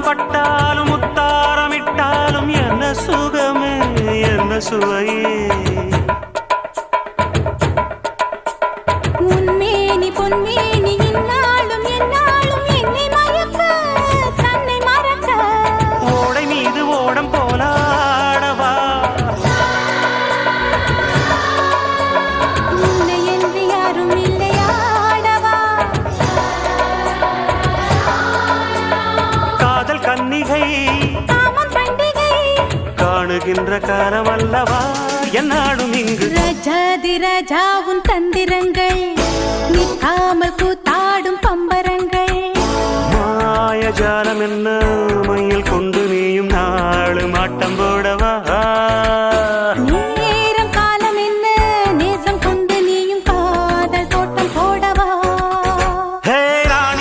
பட்டாலும் முத்தாரமிட்டாலும் என்ன சுகமே என்ன சுவையே உன்மேனி பொன்மேனி இன்னாலும் என்னாலும் என்னை மயக்க தன்னை மறக்க ஓடை மீது ஓடம் போலாடவா உன்னை என்று யாரும் இல்லையாடவா காதல் கன்னிகை காமம் பண்டிகை காணுகின்ற காலம் அல்லவா என்னாடும் இங்கு ரஜாதி ராஜா உன் தந்திரங்கள் நிற்காமல் கூத்தாடும் பம்பரங்கள் மாயஜாலம் என்ன